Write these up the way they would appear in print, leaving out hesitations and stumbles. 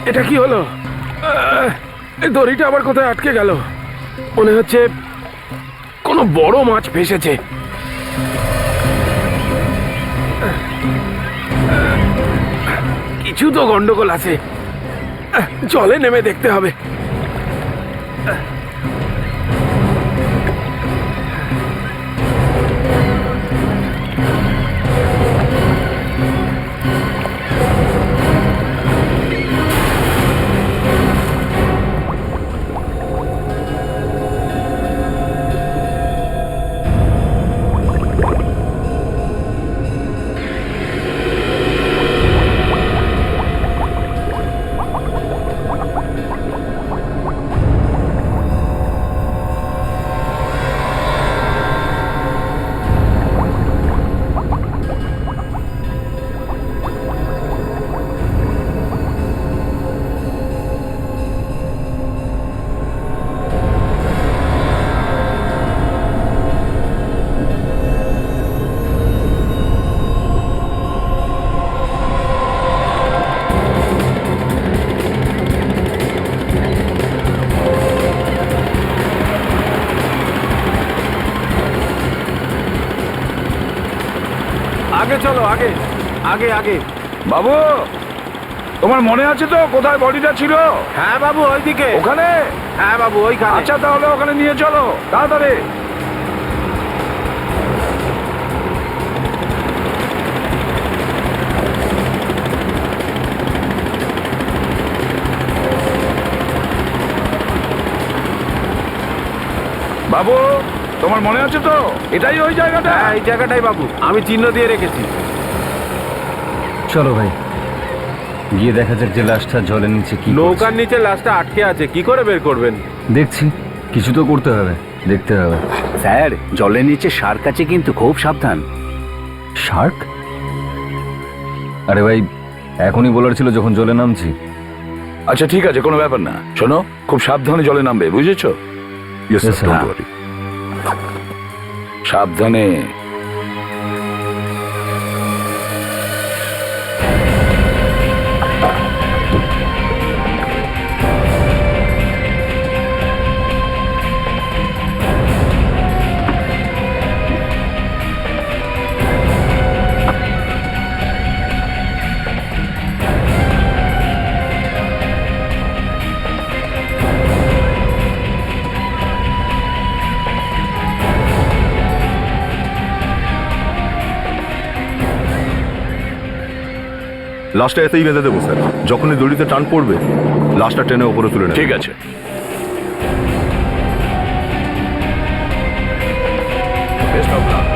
এটা কি হলো? এই দড়িটা আবার কোথায় আটকে গেল? মনে হচ্ছে কোনো বড় মাছ ফেসেছে। কিছু তো গন্ডগোল আছে, জলে নেমে দেখতে হবে। আগে চলো, আগে আগে আগে। বাবু, তোমার মনে আছে তো কোথায় বডিটা ছিল? হ্যাঁ বাবু, ওইদিকে। ওখানে? হ্যাঁ বাবু, ওইখানে। আচ্ছা, তাহলে ওখানে নিয়ে চলো তাড়াতাড়ি। বাবু, তোমার মনে আছে তো এটাই ওই জায়গাটা? হ্যাঁ, এই জায়গাটাই বাবু, আমি চিহ্ন দিয়ে রেখেছি। চলো ভাই, গিয়ে দেখা যাক যে লাশটা জলের নিচে কি নৌকার নিচে লাশটা আটকে আছে, কি করে বের করবেন? দেখছি, কিছু তো করতে হবে, দেখতে হবে। স্যার, জলের নিচে শার্ক আছে, কিন্তু খুব সাবধান। শার্ক? আরে ভাই, এখনই বলার ছিল যখন জলে নামছি। আচ্ছা ঠিক আছে, কোনো ব্যাপার না। শোনো, খুব সাবধানে জলে নামবে, বুঝেছো? Yes, sir. Don't worry. সাবধানে। লাশটা এতেই বেঁধে দেবো স্যার। যখনই দড়িতে টান পড়বে, লাশটা টেনে ওপরে তুলে নেব। ঠিক আছে। Best of luck.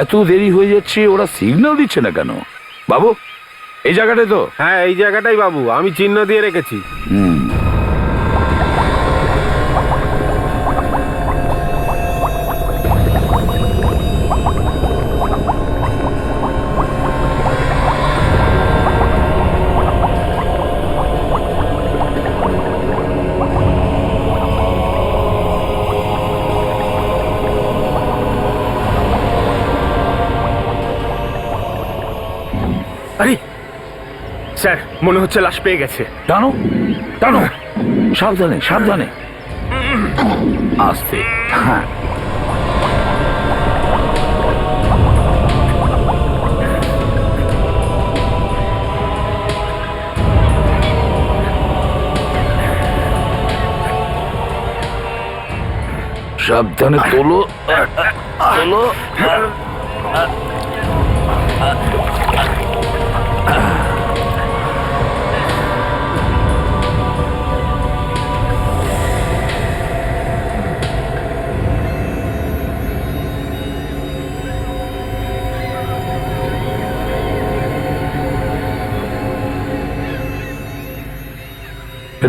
এত দেরি হয়ে যাচ্ছে, ওরা সিগন্যাল দিচ্ছে না কেন? বাবু, এই জায়গাটায় তো? হ্যাঁ এই জায়গাটাই বাবু, আমি চিহ্ন দিয়ে রেখেছি। আরে স্যার, মনে হচ্ছে লাশ পেয়ে গেছে। টানো টানো, সাবধানে সাবধানে, আস্তে। হ্যাঁ, সাবধানে তোলো তোলো।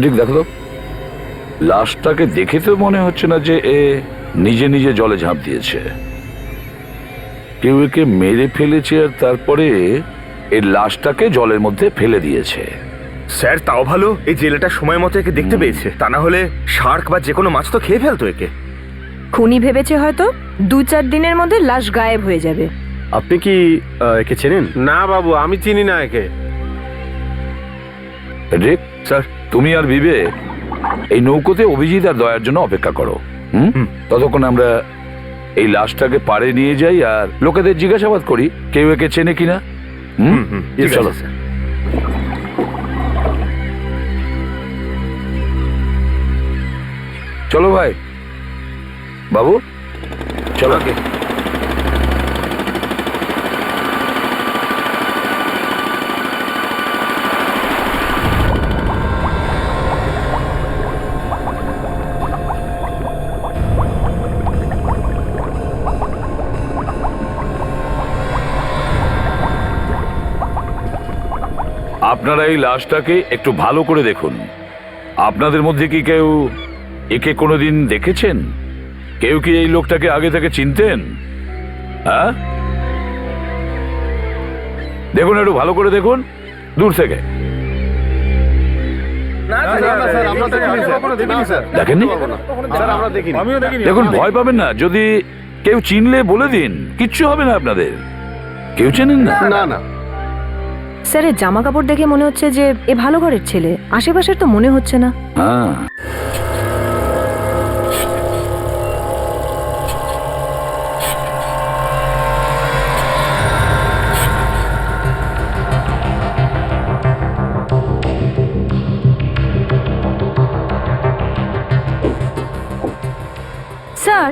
ঠিক দেখো তো, লাশটাকে দেখে তো মনে হচ্ছে না যে এ নিজে নিজে জলে ঝাঁপ দিয়েছে। কেউ একে মেরে ফেলেছে আর তারপরে এই লাশটাকে জলের মধ্যে ফেলে দিয়েছে। স্যার তাও ভালো এই জেলেটা সময় মতো একে দেখতে পেয়েছে, তা না হলে শার্ক বা যে কোনো মাছ তো খেয়ে ফেলতো একে। খুনি ভেবেছে হয়তো 2-4 দিনের মধ্যে লাশ গায়েব হয়ে যাবে। আপনি কি একে চেনেন? না বাবু, আমি চিনি না একে। রিক, স্যার, তুমি আর বিবেক এই নৌকোতে অভিজিৎ আর দয়ার জন্য অপেক্ষা করো। ততক্ষণ আমরা এই লাশটাকে পাড়ে নিয়ে যাই আর লোকেদের জিজ্ঞাসাবাদ করি কেউ একে চেনে কিনা। চলো। চলো ভাই, বাবু চলো। আপনারা এই লাশটাকে একটু ভালো করে দেখুন। আপনাদের মধ্যে কি কেউ একে কোনোদিন দেখেছেন? কেউ কি এই লোকটাকে আগে থেকে চিনতেন? হ্যাঁ, দেখুন, একটু ভালো করে দেখুন দূর থেকে। দেখেননি? দেখুন, ভয় পাবেন না। যদি কেউ চিনলে বলে দিন, কিচ্ছু হবে না আপনাদের। কেউ চেনেন না? না না। স্যারের জামা কাপড় দেখে মনে হচ্ছে যে এ ভালো ঘরের ছেলে। আশেপাশের তো মনে হচ্ছে না। হ্যাঁ, স্যার,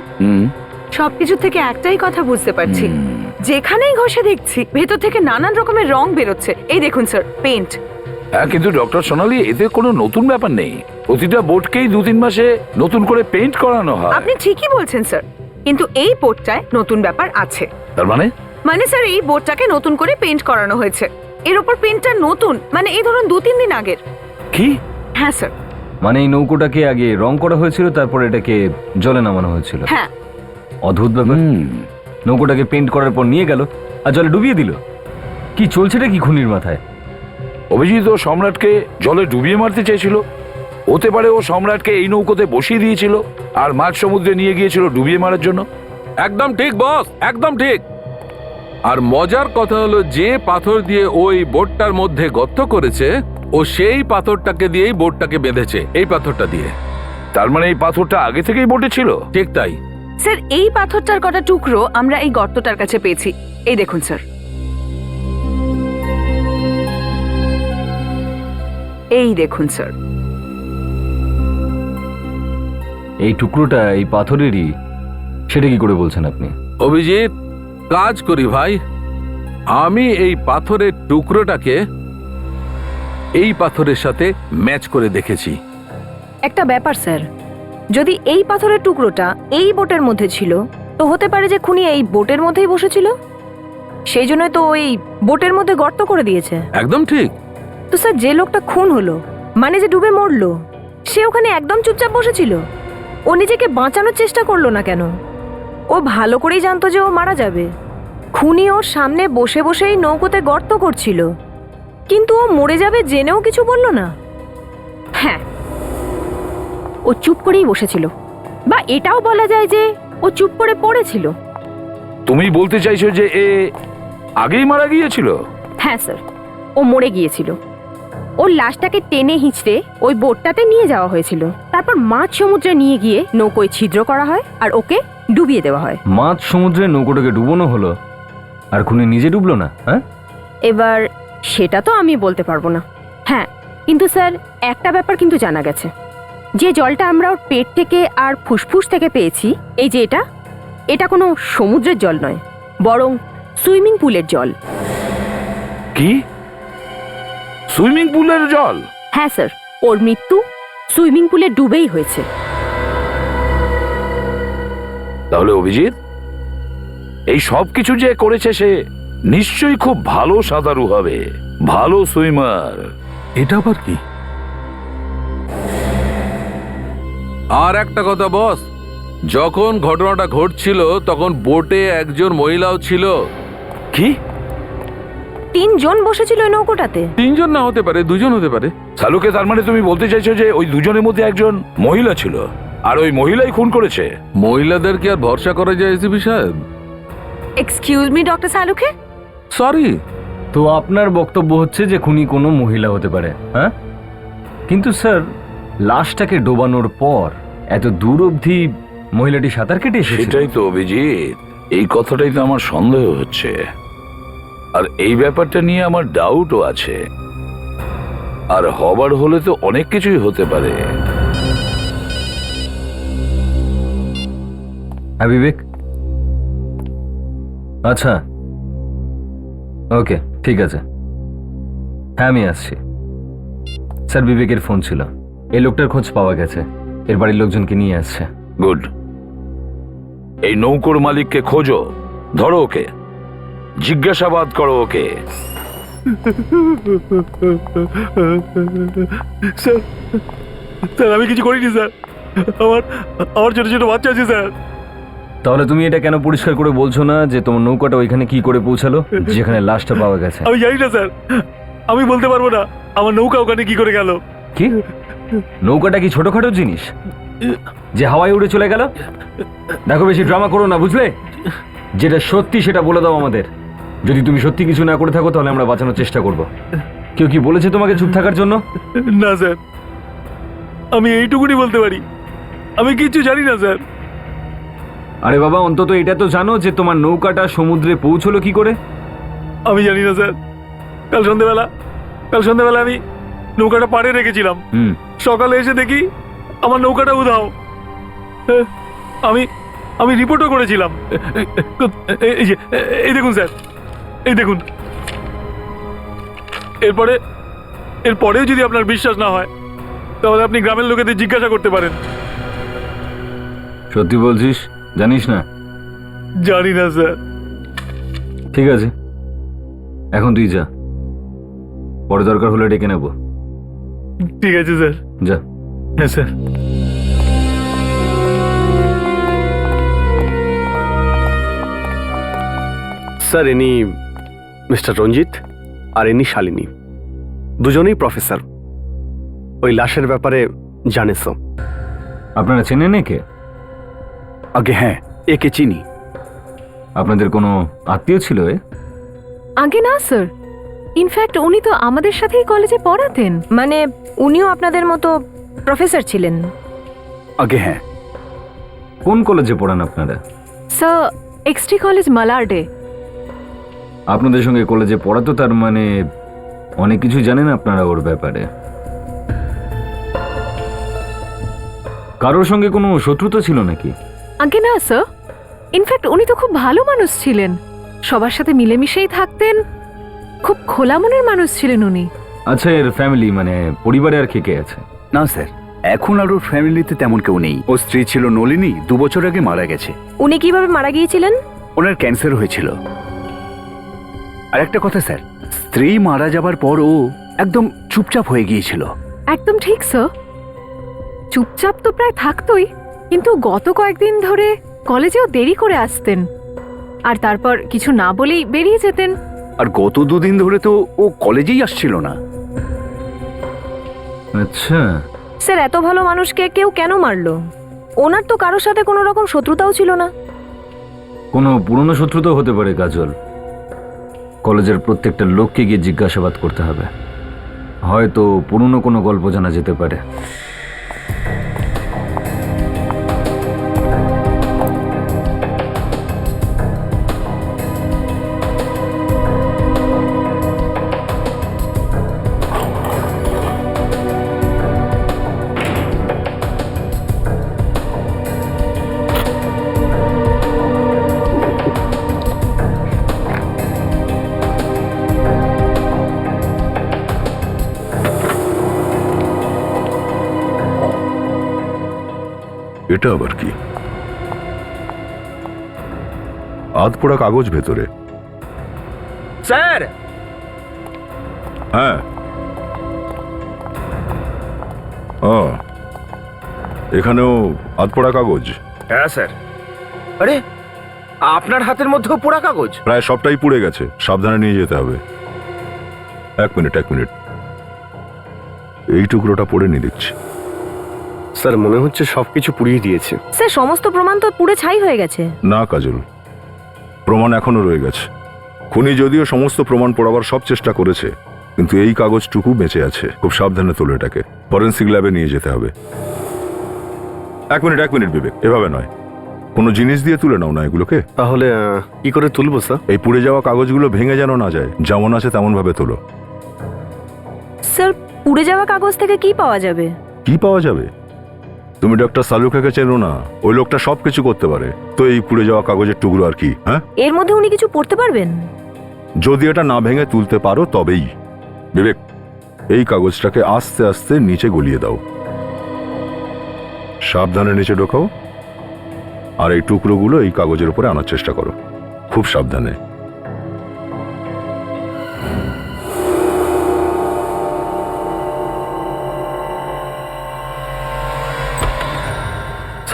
সবকিছু থেকে একটাই কথা বুঝতে পারছি, যেখানেই ঘষে দেখছি ভেতর থেকে নানান রকমের রং বেরোচ্ছে। এই দেখুন স্যার, পেইন্ট। হ্যাঁ, কিন্তু ডক্টর সোনালি, এতে কোনো নতুন ব্যাপার নেই। প্রতিটা বোটকেই 2-3 মাসে নতুন করে পেইন্ট করানো হয়। আপনি ঠিকই বলছেন স্যার, কিন্তু এই বোটটায় নতুন ব্যাপার আছে। তার মানে? মানে স্যার, এই বোটটাকে নতুন করে পেইন্ট করানো হয়েছে। এর উপর পেইন্টটা নতুন, মানে এই ধরুন 2-3 দিন আগের। কি? হ্যাঁ স্যার। মানে এই নৌকোটাকে আগে রং করা হয়েছিল, তারপর এটাকে জলে নামানো হয়েছিল। হ্যাঁ। অদ্ভুত ব্যাপার। নৌকোটাকে পেইন্ট করার পর নিয়ে গেল আর জলে ডুবিয়ে দিল। কি চলছেটা কি খুনির মাথায়? অভিজিৎ ও সম্রাটকে জলে ডুবিয়ে মারতে চেয়েছিল। হতে পারে ও সম্রাটকে এই নৌকোতে বসিয়ে দিয়েছিল আর মাঝ সমুদ্রে নিয়ে গিয়েছিল ডুবিয়ে মারার জন্য। একদম ঠিক বস, একদম ঠিক। আর মজার কথা হলো, যে পাথর দিয়ে ওই বোটটার মধ্যে গর্ত করেছে, ও সেই পাথরটাকে দিয়েই বোটটাকে বেঁধেছে, এই পাথরটা দিয়ে। তার মানে এই পাথরটা আগে থেকেই বোটে ছিল? ঠিক তাই। স্যার, এই পাথরটার কটা টুকরো আমরা এই গর্তটার কাছে পেয়েছি। এই দেখুন স্যার, এই দেখুন স্যার। এই টুকরোটা এই পাথরেরই, সেটা কি করে বলছেন আপনি? অভিজিৎ, কাজ করি ভাই। আমি এই পাথরের টুকরোটাকে এই পাথরের সাথে ম্যাচ করে দেখেছি। একটা ব্যাপার স্যার, যদি এই পাথরের টুকরোটা এই বোটের মধ্যে ছিল, তো হতে পারে যে খুনি এই বোটের মধ্যেই বসেছিল। সেই জন্যই তো ওই বোটের মধ্যে গর্ত করে দিয়েছে। একদম ঠিক। তো স্যার যে লোকটা খুন হলো, মানে যে ডুবে মরলো, সে ওখানে একদম চুপচাপ বসেছিল। ও নিজেকে বাঁচানোর চেষ্টা করলো না কেন? ও ভালো করেই জানতো যে ও মারা যাবে। খুনি ওর সামনে বসে বসেই নৌকোতে গর্ত করছিল, কিন্তু ও মরে যাবে জেনেও কিছু বলল না। হ্যাঁ, ও চুপ করেই বসেছিল, বা এটাও বলা যায় যে ও চুপ করে পড়েছিল। তুমি বলতে চাইছো যে এ আগেই মারা গিয়েছিল? হ্যাঁ স্যার, ও মরে গিয়েছিল। ওর লাশটাকে টেনে হিঁচড়ে ওই বোটটাতে নিয়ে যাওয়া হয়েছিল। তারপর মাঝ সমুদ্রে নিয়ে গিয়ে নৌকোয় ছিদ্র করা হয় আর ওকে ডুবিয়ে দেওয়া হয়। মাঝ সমুদ্রে নৌকোটাকে ডুবোনো হলো, আর খুনি নিজে ডুবলো না? হ্যাঁ, এবার সেটা তো আমি বলতে পারবো না। হ্যাঁ, কিন্তু স্যার একটা ব্যাপার কিন্তু জানা গেছে, যে জলটা আমরা ওর পেট থেকে আর ফুসফুস থেকে পেয়েছি, এই যে এটা কোনো সমুদ্রের জল নয়, বরং সুইমিং পুলের জল। কি? সুইমিং পুলের জল? হ্যাঁ স্যার, ওর মৃত্যু সুইমিং পুলে ডুবেই হয়েছে। তাহলে অভিজিৎ এই সব কিছু যে করেছে সে নিশ্চয়ই খুব ভালো সাঁতারু হবে, ভালো সুইমার। এটা আবার কি? আর একটা কথা বস, যখন ঘটনাটা ঘটছিল তখন বোটে একজন মহিলাও ছিল। কি? 3 জন বসেছিল ওই নৌকোটাতে। 3 জন না হতে পারে, 2 জন হতে পারে। সালুকে, তার মানে তুমি বলতে চাইছো যে ওই দুজনের মধ্যে একজন মহিলা ছিল, আর ওই মহিলাই খুন করেছে? মহিলাদের কি আর ভরসা করা যায় এসিপি সাহেব? এক্সকিউজ মি ডক্টর সালুকে, সরি। তো আপনার বক্তব্য হচ্ছে যে খুনি কোনো মহিলা হতে পারে? হ্যাঁ, কিন্তু স্যার লাশটাকে ডোবানোর পর এত দূর অবধি মহিলাটি সাঁতার কেটে এসেছিল। সেটাই তো অভিজিৎ, এই কথাটাই তো আমার সন্দেহ হচ্ছে, আর এই ব্যাপারটা নিয়ে আমার ডাউটও আছে। আর হবার হলে তো অনেক কিছুই হতে পারে। হ্যাঁ বিবেক, আচ্ছা ওকে ঠিক আছে, হ্যাঁ আমি আসছি। স্যার বিবেকের ফোন ছিল, এই লোকটার খোঁজ পাওয়া গেছে, এর বাড়ির লোকজনকে নিয়ে আসছে। গুড। এই নৌকোর মালিককে খোঁজো, ধরো ওকে, জিজ্ঞাসাবাদ করো ওকে। স্যার, স্যার আমি কিছু করিনি স্যার, আমার ছোট ছোট বাচ্চা আছে স্যার। তাহলে তুমি এটা কেন পরিষ্কার করে বলছো না যে তোমার নৌকাটা ওইখানে কি করে পৌঁছালো যেখানে লাশটা পাওয়া গেছে? আমি জানি না স্যার, আমি বলতে পারবো না আমার নৌকা ওখানে কি করে গেল। কি নৌকাটা কি ছোটখাটো জিনিস যে হাওয়ায় উড়ে চলে গেল? দেখো বেশি ড্রামা করো না, বুঝলে? যেটা সত্যি সেটা বলে দাও আমাদের। যদি তুমি সত্যি কিছু না করে থাকো তাহলে আমরা বাঁচানোর চেষ্টা করব। কেউ কি বলেছে তোমাকে চুপ থাকার জন্য? না স্যার, আমি এইটুকুনি বলতে পারি, আমি কিছু জানি না স্যার। আরে বাবা, অন্তত এটা তো জানো যে তোমার নৌকাটা সমুদ্রে পৌঁছলো কি করে? আমি জানি না স্যার, কাল সন্ধ্যাবেলা আমি নৌকাটা পাড়ে রেখেছিলাম, সকালে এসে দেখি আমার নৌকাটা উধাও। আমি রিপোর্টও করেছিলাম। এই যে এই দেখুন স্যার, এই দেখুন। এরপরেও যদি আপনার বিশ্বাস না হয় তাহলে আপনি গ্রামের লোকেদের জিজ্ঞাসা করতে পারেন। সত্যি বলছিস? জানিস না? জানি না স্যার। ঠিক আছে, এখন তুই যা, পরে দরকার হলে ডেকে নেব। ঠিক আছে স্যার। যা। হ্যাঁ স্যার। স্যার, ইনি মিস্টার রঞ্জিত আর ইনি শালিনী, দুজনেই প্রফেসর। ওই লাশের ব্যাপারে জানে সব। আপনারা চেনেন একে? আগে হ্যাঁ, একে চিনি। আপনাদের কোনো আত্মীয় ছিল এ? আগে না স্যার, ইনফ্যাক্ট উনি তো আমাদের সাথেই কলেজে পড়াতেন, মানে উনিও আপনাদের মতো প্রফেসর ছিলেন। আগে হ্যাঁ। কোন কলেজে পড়ান আপনারা? স্যার এক্সটি কলেজ মালার্ডে। আপনাদের সঙ্গে কলেজে পড়াতো, তার মানে অনেক কিছু জানেন আপনারা ওর ব্যাপারে। কারোর সঙ্গে কোনো শত্রুতা ছিল নাকি? আগে না স্যার, ইনফ্যাক্ট উনি তো খুব ভালো মানুষ ছিলেন, সবার সাথে মিলেমিশেই থাকতেন, খুব খোলা মনের মানুষ ছিলেন উনি। আচ্ছা, এর ফ্যামিলি মানে পরিবারে আর কে কে আছে? না স্যার, এখন আর ওর ফ্যামিলিতে তেমন কেউ নেই। ওর স্ত্রী ছিল নলিনী, 2 বছর আগে মারা গেছে। উনি কিভাবে মারা গিয়েছিলেন? ওনার ক্যান্সার হয়েছিল। আর একটা কথা স্যার, স্ত্রী মারা যাবার পর ও একদম চুপচাপ হয়ে গিয়েছিল। একদম ঠিক স্যার। চুপচাপ তো প্রায় থাকতোই, কিন্তু গত কয়েকদিন ধরে কলেজেও দেরি করে আসতেন, আর তারপর কিছু না বলেই বেরিয়ে যেতেন। আর গত 2 দিন ধরে তো ও কলেজেই আসছিল না। আচ্ছা, স্যার এত ভালো মানুষকে কেউ কেন মারলো? ওনার তো কারোর সাথে কোনো রকম শত্রুতাও ছিল না। কোনো পুরনো শত্রুতাও হতে পারে কাজল। কলেজের প্রত্যেকটা লোককে গিয়ে জিজ্ঞাসাবাদ করতে হবে, হয়তো পুরনো কোনো গল্প জানা যেতে পারে। এটা আবার কি? আধ পোড়া কাগজ ভেতরে। স্যার, হ্যাঁ, এখানেও আধ পোড়া কাগজ। হ্যাঁ স্যার। আরে, আপনার হাতের মধ্যেও পোড়া কাগজ? প্রায় সবটাই পুড়ে গেছে, সাবধানে নিয়ে যেতে হবে। এক মিনিট। এই টুকরোটা পড়ে নি দেখছি। স্যার, মনে হচ্ছে সবকিছু পুড়িয়ে দিয়েছে। স্যার সমস্ত প্রমাণ তো পুড়ে ছাই হয়ে গেছে। না কাজল, প্রমাণ এখনো রয়ে গেছে। খুনি যদিও সমস্ত প্রমাণ পোড়াবার সব চেষ্টা করেছে, কিন্তু এই কাগজটুকু বেঁচে আছে। খুব সাবধানে তোলো এটাকে, ফরেন্সিক ল্যাবে নিয়ে যেতে হবে। এক মিনিট বিবেক, এভাবে নয়। কোনো জিনিস দিয়ে তুলে নাও না এগুলোকে। তাহলে কি করে তুলবো স্যার? এই পুড়ে যাওয়া কাগজগুলো ভেঙে যেন না যায়, যেমন আছে তেমন ভাবে তোলো। স্যার পুড়ে যাওয়া কাগজ থেকে কি পাওয়া যাবে? কি পাওয়া যাবে? তুমি ডক্টর সালুখাকে চেনো না? ওই লোকটা সবকিছু করতে পারে। তো এই পুড়ে যাওয়া কাগজের টুকরো আর কি? হ্যাঁ, এর মধ্যে উনি কিছু পড়তে পারবেন? যদি এটা না ভেঙে তুলতে পারো তবেই। বিবেক, এই কাগজটাকে আস্তে আস্তে নিচে গলিয়ে দাও। সাবধানে নিচে ঢোকাও, আর এই টুকরোগুলো এই কাগজের উপরে আনার চেষ্টা করো, খুব সাবধানে।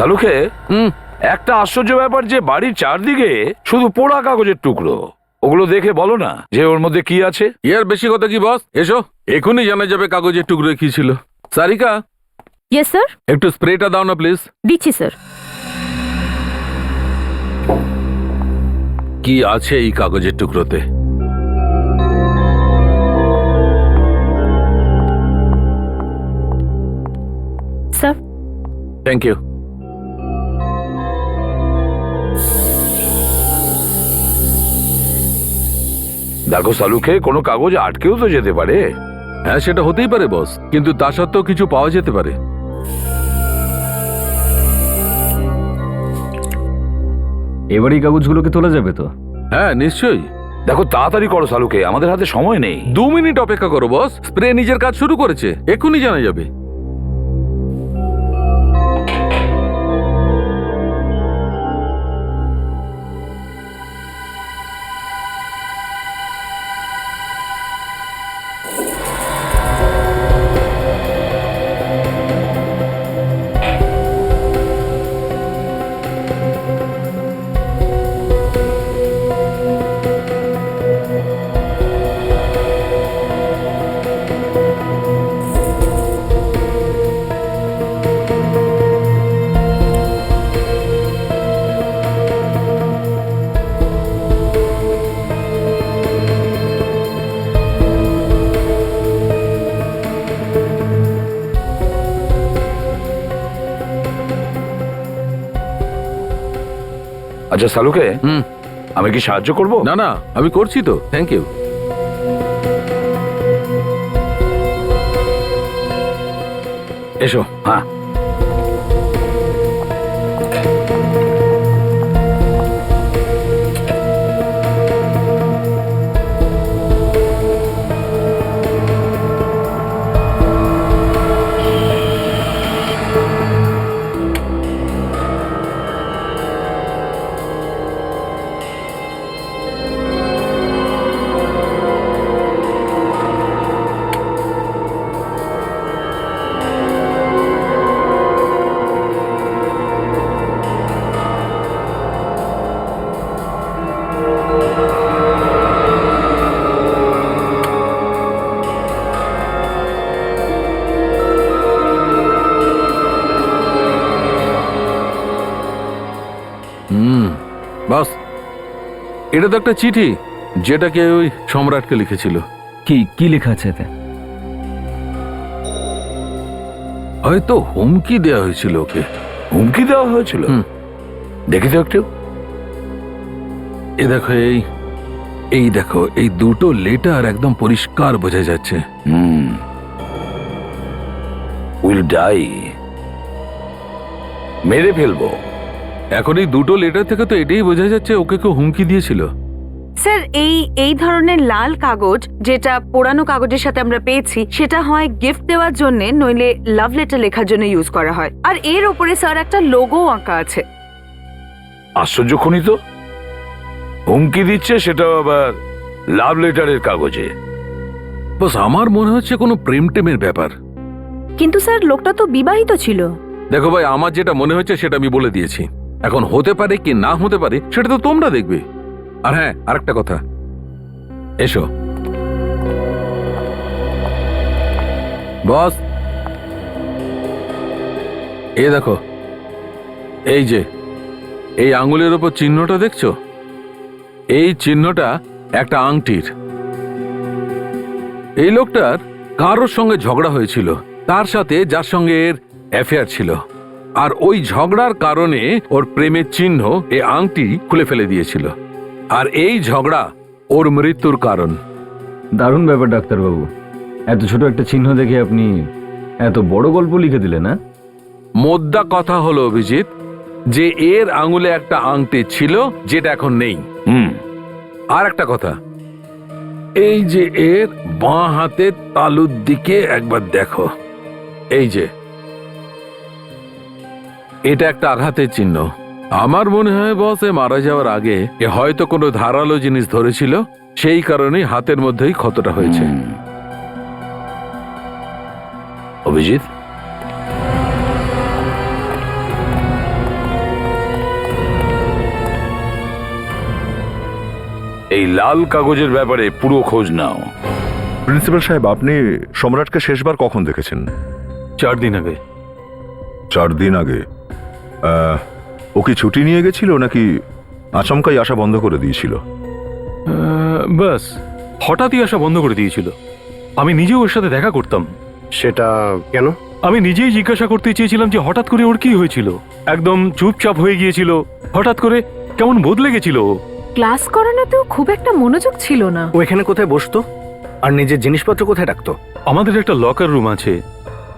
সালুকে, একটা আশ্চর্য ব্যাপার যে বাড়ির চারদিকে শুধু পোড়া কাগজের টুকরো। ওগুলো দেখে বলো না যে ওর মধ্যে কি আছে। ইয়ার বেশি কথা কি বস? এসো, এখনই জানা যাবে কাগজের টুকরো কি ছিল। Sarika, yes sir. একটু স্প্রেটা দাও না প্লিজ। দিচ্ছি স্যার। কি আছে এই কাগজের টুকরোতে? Sir, thank you. দেখো সালুকে, কোনো কাগজ আটকেও তো যেতে পারে। হ্যাঁ, সেটা হতেই পারে বস, কিন্তু তা সত্ত্বেও কিছু পাওয়া যেতে পারে। এবার এই কাগজগুলোকে তোলা যাবে তো? হ্যাঁ নিশ্চয়ই। দেখো তাড়াতাড়ি করো সালুকে, আমাদের হাতে সময় নেই। 2 মিনিট অপেক্ষা করো বস, স্প্রে নিজের কাজ শুরু করেছে, এক্ষুনি জানা যাবে। আচ্ছা সালুকে, আমি কি সাহায্য করব? না না, আমি করছি তো, থ্যাংক ইউ। এসো। হ্যাঁ, এটা তো একটা চিঠি যেটাকে ওই সম্রাটকে লিখেছিল। কি কি লেখা আছে এতে? হয়তো হুমকি দেওয়া হয়েছিল ওকে। হুমকি দেওয়া হয়েছিল? দেখি তো একটু। এই দেখো, এই দেখো, এই দুটো লেটার একদম পরিষ্কার বোঝা যাচ্ছে। উইল ডাই, মেরে ফেলবো। এখন এই দুটো লেটার থেকে তো এটাই বোঝা যাচ্ছে ওকে কেউ হুমকি দিয়েছিল। স্যার, এই ধরনের লাল কাগজ যেটা পোড়ানো কাগজের সাথে আমরা পেয়েছি, সেটা হয় গিফট দেওয়ার জন্য, নইলে লাভ লেটার লেখার জন্য ইউজ করা হয়। আর এর ওপরে স্যার একটা লোগো আঁকা আছে। আশ্চর্য খুনি তো, হুমকি দিচ্ছে সেটাও আবার লাভ লেটারের কাগজে। বাস আমার মনে হচ্ছে কোনো প্রেম টেমের ব্যাপার। কিন্তু স্যার, লোকটা তো বিবাহিত ছিল। দেখো ভাই, আমার যেটা মনে হচ্ছে সেটা আমি বলে দিয়েছি। এখন হতে পারে কি না হতে পারে সেটা তো তোমরা দেখবে। আর হ্যাঁ, আরেকটা কথা, এসো বস। দেখো, এই যে এই আঙ্গুলের ওপর চিহ্নটা দেখছো, এই চিহ্নটা একটা আংটির। এই লোকটার কারোর সঙ্গে ঝগড়া হয়েছিল, তার সাথে যার সঙ্গে এর অ্যাফেয়ার ছিল, আর ওই ঝগড়ার কারণে ওর প্রেমের চিহ্ন এই আংটি খুলে ফেলে দিয়েছিল, আর এই ঝগড়া ওর মৃত্যুর কারণ। দারুণ ব্যাপার ডাক্তারবাবু, এত ছোট একটা চিহ্ন দেখে আপনি এত বড় গল্প লিখে দিলেন। না, মোদ্দা কথা হলো অভিজিৎ, যে এর আঙুলে একটা আংটি ছিল যেটা এখন নেই। আর একটা কথা, এই যে এর বাঁ হাতের তালুর দিকে একবার দেখো, এই যে এটা একটা আঘাতের চিহ্ন। আমার মনে হয় বস, এ মারা যাওয়ার আগে এ হয়তো কোনো ধারালো জিনিস ধরেছিল, সেই কারণেই হাতের মধ্যেই ক্ষতটা হয়েছে। অভিজিৎ, এই লাল কাগজের ব্যাপারে পুরো খোঁজ নাও। প্রিন্সিপাল সাহেব, আপনি সম্রাটকে শেষবার কখন দেখেছেন? 4 দিন আগে। 4 দিন আগে? ও কি ছুটি নিয়ে গেছিল নাকি আচমকাই আসা বন্ধ করে দিয়েছিল? বাস হঠাৎই আসা বন্ধ করে দিয়েছিল। আমি নিজেও ওর সাথে দেখা করতাম। সেটা কেন? আমি নিজেই জিজ্ঞাসা করতে চেয়েছিলাম যে হঠাৎ করে ওর কি হয়েছিল। একদম চুপচাপ হয়ে গিয়েছিল, হঠাৎ করে কেমন বদলে গেছিল ও। ক্লাস করানোতেও খুব একটা মনোযোগ ছিল না। ও এখানে কোথায় বসতো আর নিজের জিনিসপত্র কোথায় রাখতো? আমাদের একটা লকার রুম আছে,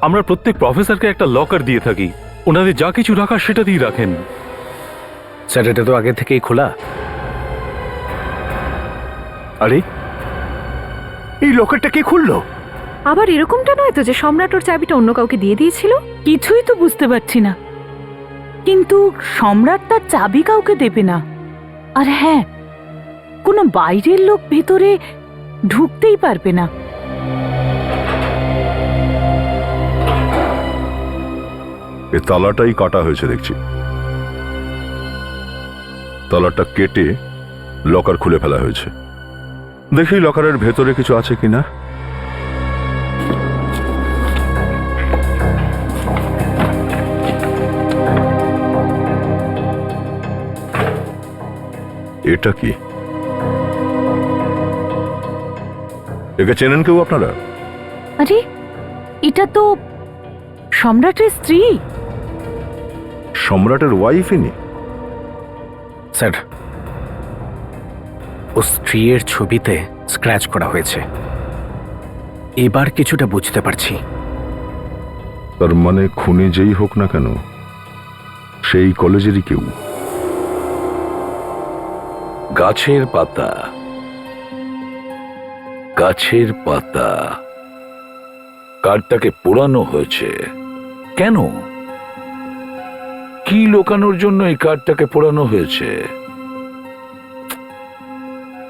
আমরা প্রত্যেক প্রফেসরকে একটা লকার দিয়ে থাকি, ওনাদের যা কিছু রাখার সেটা দিয়ে রাখেন। স্যার, এটা তো আগে থেকেই খোলা। আরে, এই লকারটা কে খুললো? আবার এরকমটা নয় তো যে সম্রাট ওর চাবিটা অন্য কাউকে দিয়ে দিয়েছিল? কিছুই তো বুঝতে পারছি না, কিন্তু সম্রাট তার চাবি কাউকে দেবে না। আর হ্যাঁ, কোনো বাইরের লোক ভেতরে ঢুকতেই পারবে না। এ তালাটাই কাটা হয়েছে দেখছি। তালাটা কেটে লকার খুলে ফেলা হয়েছে। দেখি লকারের ভেতরে কিছু আছে কিনা। এটা কি? একে চেনেন কেউ আপনারা? আরে, এটা তো সম্রাটের স্ত্রী। সম্রাটের ওয়াইফ ইনি? স্যার, ও স্ত্রীর ছবিতে স্ক্র্যাচ করা হয়েছে। এবার কিছুটা বুঝতে পারছি। তার মানে খুনি যেই হোক না কেন, সেই কলেজেরই কেউ। গাছের পাতা, গাছের পাতা, কার্ডটাকে পোড়ানো হয়েছে কেন? কি লোকানোর জন্য এই কার্ডটাকে পোড়ানো হয়েছে?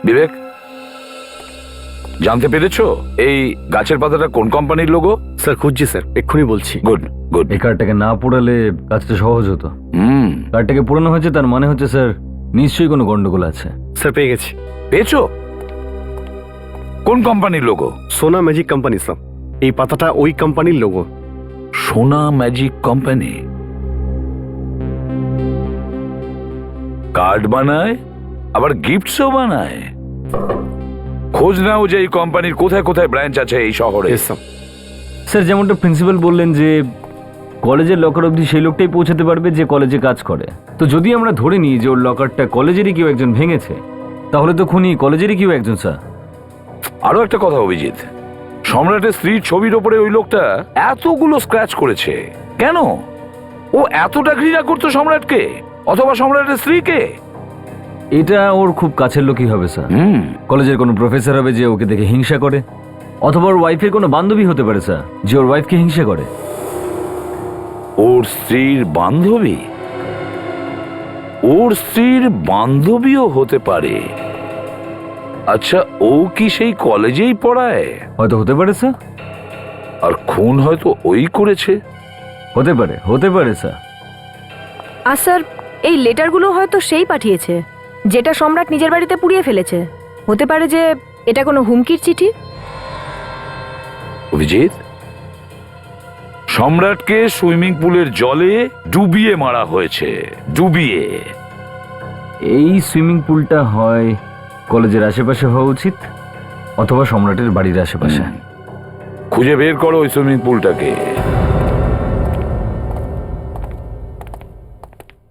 বিবেক, জানতে পেরেছো এই গাছের পাতাটা কোন কোম্পানির লোগো? স্যার, খুঁজছি স্যার, এক্ষুনি বলছি। Good good. এই কার্ডটাকে না পোড়ালে কাজটা সহজ হতো। কার্ডটাকে পোড়ানো হয়েছে, তার মানে হচ্ছে স্যার নিশ্চয়ই কোনো গন্ডগোল আছে। স্যার, পেয়ে গেছি। পেয়েছো? কোন কোম্পানির লোগো? সোনা ম্যাজিক কোম্পানি স্যার। এই পাতাটা ওই কোম্পানির লোগো। সোনা ম্যাজিক কোম্পানি কার্ড বানায় আবার গিফটসও বানায়। খোঁজ নাও যে এই কোম্পানির কোথায় কোথায় ব্রাঞ্চ আছে এই শহরে। স্যার যেমনটা প্রিন্সিপাল বললেন যে কলেজের লকার অবধি সেই লোকটাই পৌঁছাতে পারবে যে কলেজে কাজ করে। তো যদি আমরা ধরে নিই যে ওর লকারটা কলেজেরই কেউ একজন ভেঙেছে, তাহলে তো খুনি কলেজেরই কেউ একজন স্যার। আরো একটা কথা অভিজিৎ, সম্রাটের স্ত্রীর ছবির ওপরে ওই লোকটা এতগুলো স্ক্র্যাচ করেছে কেন? ও এতটা ঘৃণা করতো সম্রাটকে অথবা সম্রাটের স্ত্রীকে? এটা ওর খুব কাছের লোকই হবে স্যার। কলেজের কোনো প্রফেসর হবে যে ওকে দেখে হিংসা করে, অথবা ওর ওয়াইফের কোনো বান্ধবী হতে পারে স্যার যে ওর ওয়াইফকে হিংসা করে। ওর স্ত্রীর বান্ধবী? ওর স্ত্রীর বান্ধবীও হতে পারে। আচ্ছা, ও কি সেই কলেজেই পড়ায়? হয়তো হতে পারে স্যার। আর খুন হয়তো ওই করেছে। হতে পারে স্যার। আর স্যার, এই লেটারগুলো হয়তো সেই পাঠিয়েছে যেটা সম্রাট নিজের বাড়িতে পুড়িয়ে ফেলেছে। হতে পারে যে এটা কোনো হুমকির চিঠি। অভিজিৎ, সম্রাটকে সুইমিং পুলের জলে ডুবিয়ে মারা হয়েছে। ডুবিয়ে। এই সুইমিং পুলটা হয় কলেজের আশেপাশে হওয়া উচিত, অথবা সম্রাটের বাড়ির আশেপাশে। খুঁজে বের করো ওই সুইমিং পুলটাকে।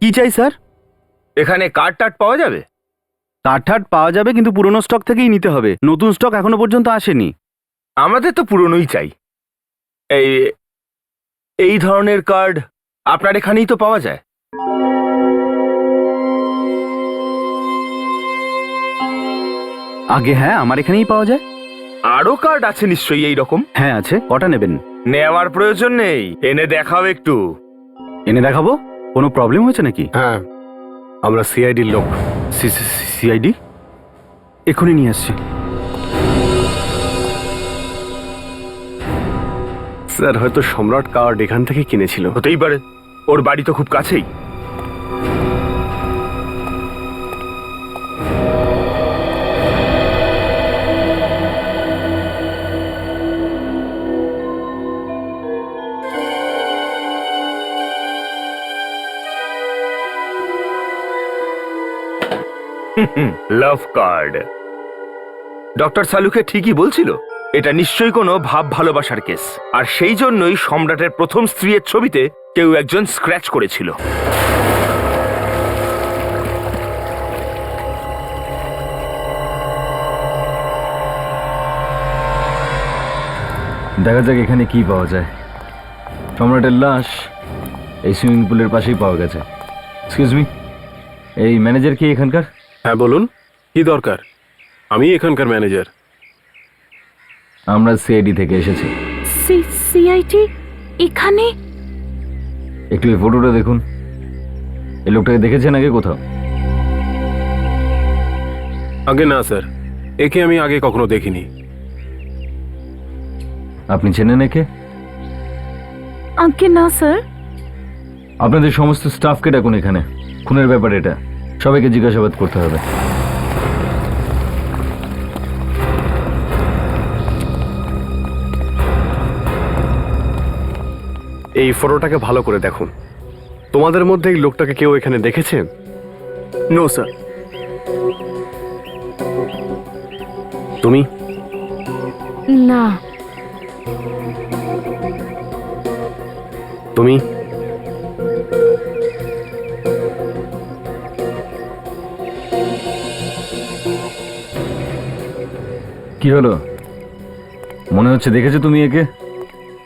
কি চাই স্যার? এখানে কার্ড টার্ড পাওয়া যাবে? কাঠ পাওয়া যাবে, কিন্তু পুরনো স্টক থেকেই নিতে হবে। নতুন স্টক এখনো পর্যন্ত আসেনি। আমাদের তো পুরনোই চাই। এই এই ধরনের কার্ড আপনার এখানেই তো পাওয়া যায়। আগে হ্যাঁ, আমার এখানেই পাওয়া যায়। আরো কার্ড আছে নিশ্চয়ই এই রকম? হ্যাঁ আছে। কটা নেবেন? নেওয়ার প্রয়োজন নেই, এনে দেখাও একটু। এনে দেখাবো? কোনো প্রবলেম হয়েছে নাকি? হ্যাঁ, আমরা সিআইডির লোক। সিআইডি? এক্ষুনি নিয়ে আসছি। স্যার হয়তো সম্রাট কার্ড এখান থেকে কিনেছিল। হতেই পারে, ওর বাড়ি তো খুব কাছেই। লাভ কার্ড। ডক্টর সালুকে ঠিকই বলছিল, এটা নিশ্চয়ই কোনো ভাব ভালোবাসার কেস। আর সেই জন্যই সম্রাটের প্রথম স্ত্রীর ছবিতে কেউ একজন স্ক্র্যাচ করেছিল। দেখা যাক এখানে কি পাওয়া যায়। সম্রাটের লাশ এই সুইমিং পুলের পাশেই পাওয়া গেছে। এক্সকিউজ মি, এই ম্যানেজার কি এখানকার? হ্যাঁ বলুন, কি দরকার? আমি এখানকার ম্যানেজার। আমরা সিআইডি থেকে এসেছি। সিআইটি এখানে? একটু এই ফটোটা দেখুন। এই লোকটাকে দেখেছেন আগে কোথাও? আগে না স্যার, একে আমি আগে কখনো দেখিনি। আপনি চেনেন একে? আঙ্কে না স্যার। আপনাদের সমস্ত স্টাফকে ডাকুন এখানে। খুনের ব্যাপার এটা, সবাইকে জিজ্ঞাসাবাদ করতে হবে। এই ফটোটাকে ভালো করে দেখুন। তোমাদের মধ্যে এই লোকটাকে কেউ এখানে দেখেছে? No sir. তুমি? না। তুমি? কি হলো? মনে হচ্ছে দেখেছো তুমি একে?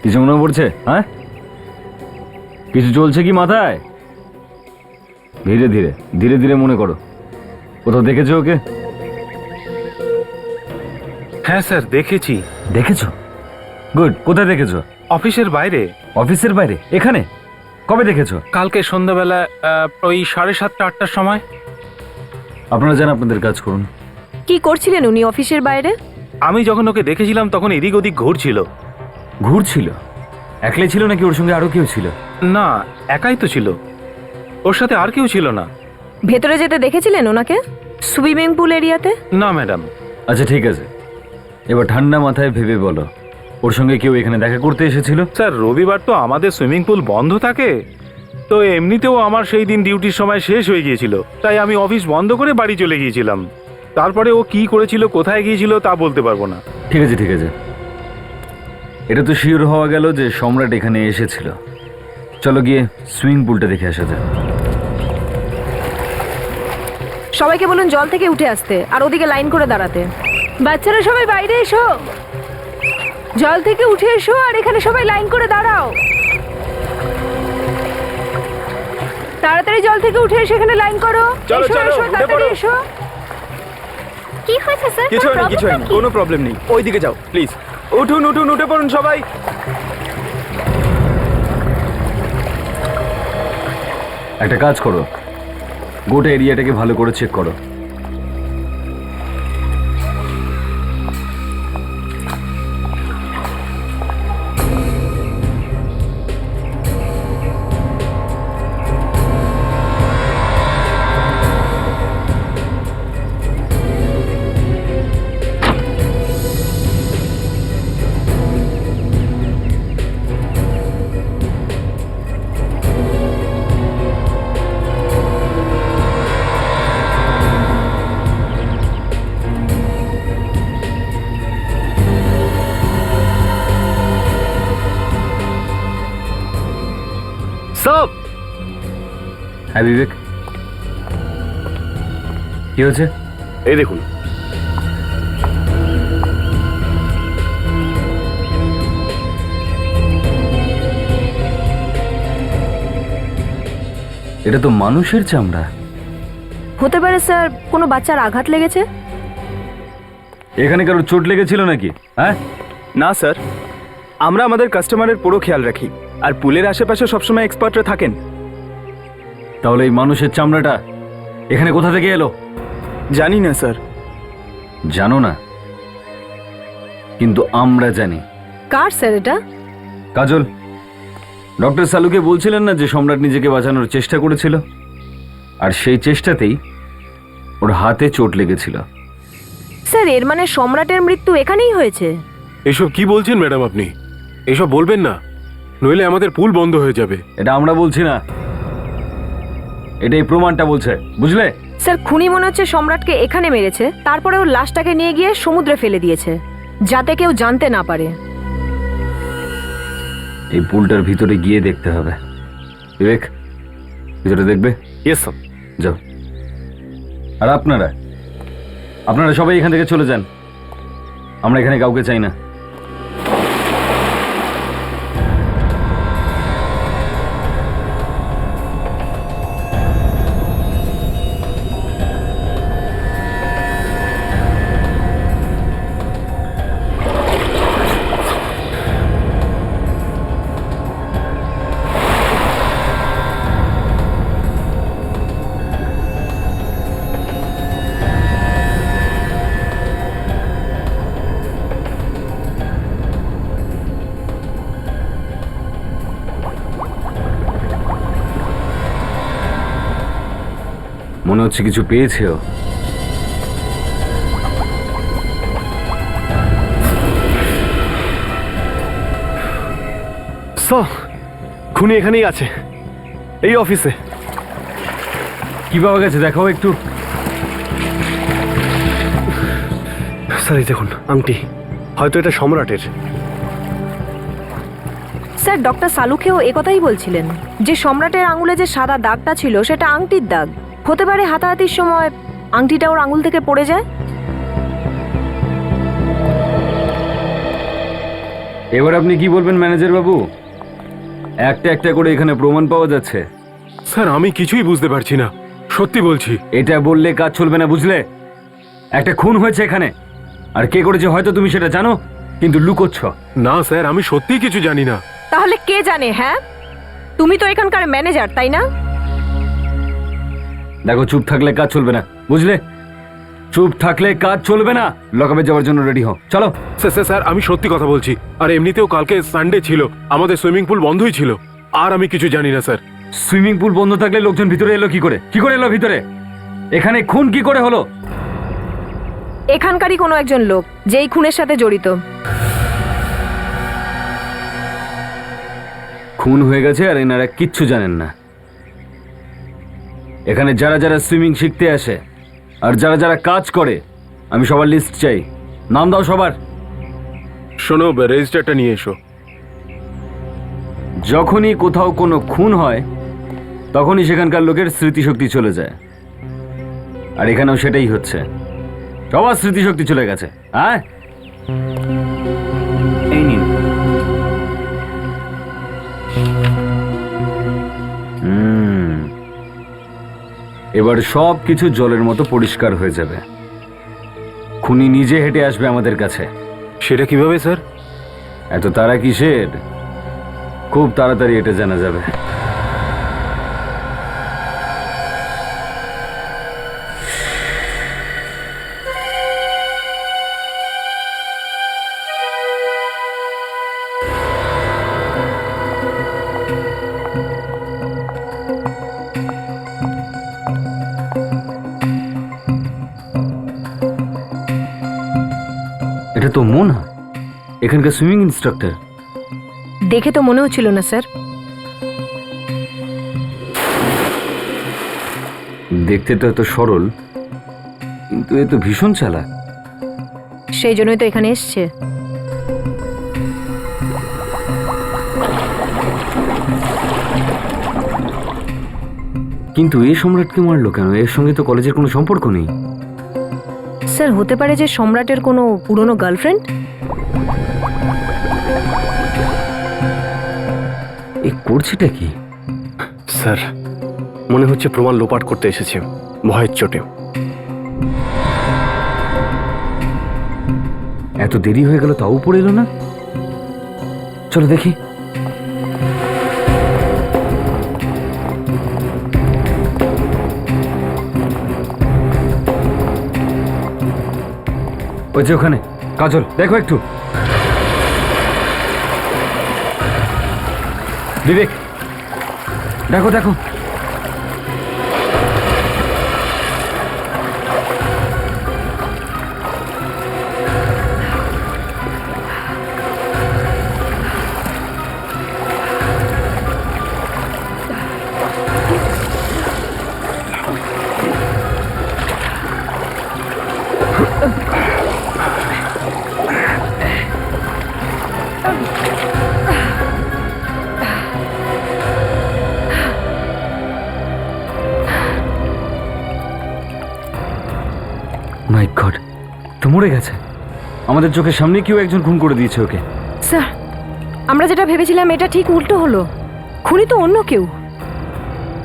কিছু মনে পড়ছে? হ্যাঁ, কিছু চলছে কি মাথায়? ধীরে ধীরে ধীরে ধীরে মনে করো। কোথাও দেখেছো ওকে? হ্যাঁ স্যার, দেখেছি। দেখেছো? গুড। কোথায় দেখেছো? অফিসের বাইরে। অফিসের বাইরে? এখানে কবে দেখেছো? কালকে সন্ধ্যাবেলা ওই 7:30-8টার সময়। আপনারা যান, আপনাদের কাজ করুন। কি করছিলেন উনি অফিসের বাইরে? আমি যখন ওকে দেখেছিলাম তখন এদিক ওদিক ঘুরছিল। ঘুরছিল? একলাই ছিল নাকি ওর সঙ্গে আরো কেউ ছিল? না, একাই তো ছিল, ওর সাথে আর কেউ ছিল না। ভেতরে যেতে দেখেছিলেন ওনাকে সুইমিং পুল এরিয়াতে? না ম্যাডাম। আচ্ছা ঠিক আছে, এবার ঠান্ডা মাথায় ভেবে বলো, ওর সঙ্গে কেউ এখানে দেখা করতে এসেছিল? স্যার, রবিবার তো আমাদের সুইমিং পুল বন্ধ থাকে, তো এমনিতেও আমার সেই দিন ডিউটির সময় শেষ হয়ে গিয়েছিল, তাই আমি অফিস বন্ধ করে বাড়ি চলে গিয়েছিলাম। তারপরে ও কি করেছিল, কোথায় গিয়েছিল তা বলতে পারবো না। ঠিক আছে ঠিক আছে, এটা তো শিওর হওয়া গেল যে সম্রাট এখানে এসেছিল। চলো গিয়ে সুইমিং পুলটা দেখে আসা যাক। সবাইকে বলুন জল থেকে উঠে আসতে আর ওদিকে লাইন করে দাঁড়াতে। বাচ্চারা সবাই বাইরে এসো, জল থেকে উঠে এসো আর এখানে সবাই লাইন করে দাঁড়াও। তাড়াতাড়ি জল থেকে উঠে এসে এখানে লাইন করো। চলো, এসো, চলো, এসো, উঠে তাড়াতাড়ি পড়ো। এসো। কি হয়েছে স্যার? কিছু হয়নি, কিছু হয়নি, কোনো প্রবলেম নেই। ওইদিকে যাও প্লিজ। উঠুন উঠুন, উঠে পড়ুন সবাই। একটা কাজ করো, গোটা এরিয়াটাকে ভালো করে চেক করো। সব হ্যাঁ বিবেক, কি হয়েছে? এই দেখুন, এটা তো মানুষের চামড়া। হতে পারে স্যার কোনো বাচ্চার আঘাত লেগেছে। এখানে কারোর চোট লেগেছিল নাকি? হ্যাঁ, না স্যার, আমরা আমাদের কাস্টমারের পুরো খেয়াল রাখি, আর পুলের আশেপাশে সবসময় এক্সপার্টরা থাকেন। তাহলে এই মানুষের চামড়াটা এখানে কোথা থেকে এলো? জানি না স্যার। জানো না, কিন্তু আমরা জানি। কার স্যার এটা? কাজল, ডক্টর সালুকে বলছিলেন না যে সম্রাট নিজেকে বাঁচানোর চেষ্টা করেছিল, আর সেই চেষ্টাতেই ওর হাতে চোট লেগেছিল। স্যার এর মানে সম্রাটের মৃত্যু এখানেই হয়েছে? এসব কি বলছেন ম্যাডাম আপনি? এসব বলবেন না, নইলে আমাদের পুল বন্ধ হয়ে যাবে। এটা আমরা বলছি না, এটাই প্রমাণটা বলছে, বুঝলে? স্যার খুনি মনে হচ্ছে সম্রাটকে এখানে মেরেছে, তারপরে ওর লাশটাকে নিয়ে গিয়ে সমুদ্রে ফেলে দিয়েছে, যাতে কেউ জানতে না পারে। এই পুলটার ভিতরে গিয়ে দেখতে হবে। বিবেক, ভিতরে দেখবে? Yes sir. যাও। আর আপনারা সবাই এখান থেকে চলে যান, আমরা এখানে কাউকে চাই না। মনে হচ্ছে কিছু পেয়েছে ও। খুনি এখানেই আছে, এই অফিসে। কি পাওয়া গেছে দেখাও একটু। স্যার এই দেখুন আংটি, হয়তো এটা সম্রাটের। স্যার ডক্টর সালুকেও একথাই বলছিলেন যে সম্রাটের আঙুলে যে সাদা দাগটা ছিল সেটা আংটির দাগ। হতে পারে হাতাহাতির সময় আংটিটা ওর আঙুল থেকে পড়ে যায়। এবার আপনি কি বলবেন ম্যানেজার বাবু? একটা একটা করে এখানে প্রমাণ পাওয়া যাচ্ছে। স্যার আমি কিছুই বুঝতে পারছি না, সত্যি বলছি। এটা বললে কাজ চলবে না, বুঝলে? একটা খুন হয়েছে এখানে, আর কে করেছে হয়তো তুমি সেটা জানো, কিন্তু লুকোচ্ছ। না স্যার, আমি সত্যিই কিছু জানি না। তাহলে কে জানে? হ্যাঁ, তুমি তো এখানকার ম্যানেজার, তাই না? দেখো, চুপ থাকলে কাজ চলবে না, বুঝলে? চুপ থাকলে কাজ চলবে না। লকআপে যাওয়ার জন্য রেডি হও, চলো। স্যার আমি সত্যি কথা বলছি, আর এমনিতেও কালকে সানডে ছিল, আমাদের সুইমিং পুল বন্ধই ছিল, আর আমি কিছু জানি না স্যার। সুইমিং পুল বন্ধ থাকলে লোকজন ভিতরে এলো কি করে? কি করে এলো ভিতরে? এখানে খুন কি করে হলো? এখানকারই কোনো একজন লোক যেই খুনের সাথে জড়িত। খুন হয়ে গেছে আর এনারা কিচ্ছু জানেন না। এখানে যারা যারা সুইমিং শিখতে আসে আর যারা যারা কাজ করে আমি সবার লিস্ট চাই। নাম দাও সবার। শোনো, রেজিস্টারটা নিয়ে এসো। যখনই কোথাও কোনো খুন হয় তখনই সেখানকার লোকের স্মৃতিশক্তি চলে যায়, আর এখানেও সেটাই হচ্ছে। সবার স্মৃতিশক্তি চলে গেছে। হ্যাঁ, এই নিন। এবার সব কিছু জলের মতো পরিষ্কার হয়ে যাবে। খুনি নিজে হেঁটে আসবে আমাদের কাছে। সেটা কিভাবে স্যার? এত তারা কিসের? খুব তাড়াতাড়ি এটা জানা যাবে। এটা তো মোনা, এখানকার সুইমিং ইনস্ট্রাক্টর। দেখে তো মনে হচ্ছিল না স্যার। দেখতে তো এত সরল, কিন্তু এ তো ভীষণ চালাক। সেই জন্যই তো এখানে এসছে। কিন্তু এই সম্রাটকে মারলো কেন? এর সঙ্গে তো কলেজের কোনো সম্পর্ক নেই। স্যার, হতে পারে যে সম্রাটের কোনো পুরনো গার্লফ্রেন্ড। এ করছেটা কি? স্যার, মনে হচ্ছে প্রমাণ লোপাট করতে এসেছে ভয়ের চোটে। এত দেরি হয়ে গেল তাও পড়ে এলো না। চলো দেখি। ওই যে ওখানে কাজল, দেখো একটু। বিবেক, দেখো দেখো। মাই গড, তো মরে গেছে। আমাদের চোখের সামনে কেউ একজন খুন করে দিয়েছে ওকে। স্যার, আমরা যেটা ভেবেছিলাম এটা ঠিক উল্টো হলো। খুনি তো অন্য কেউ।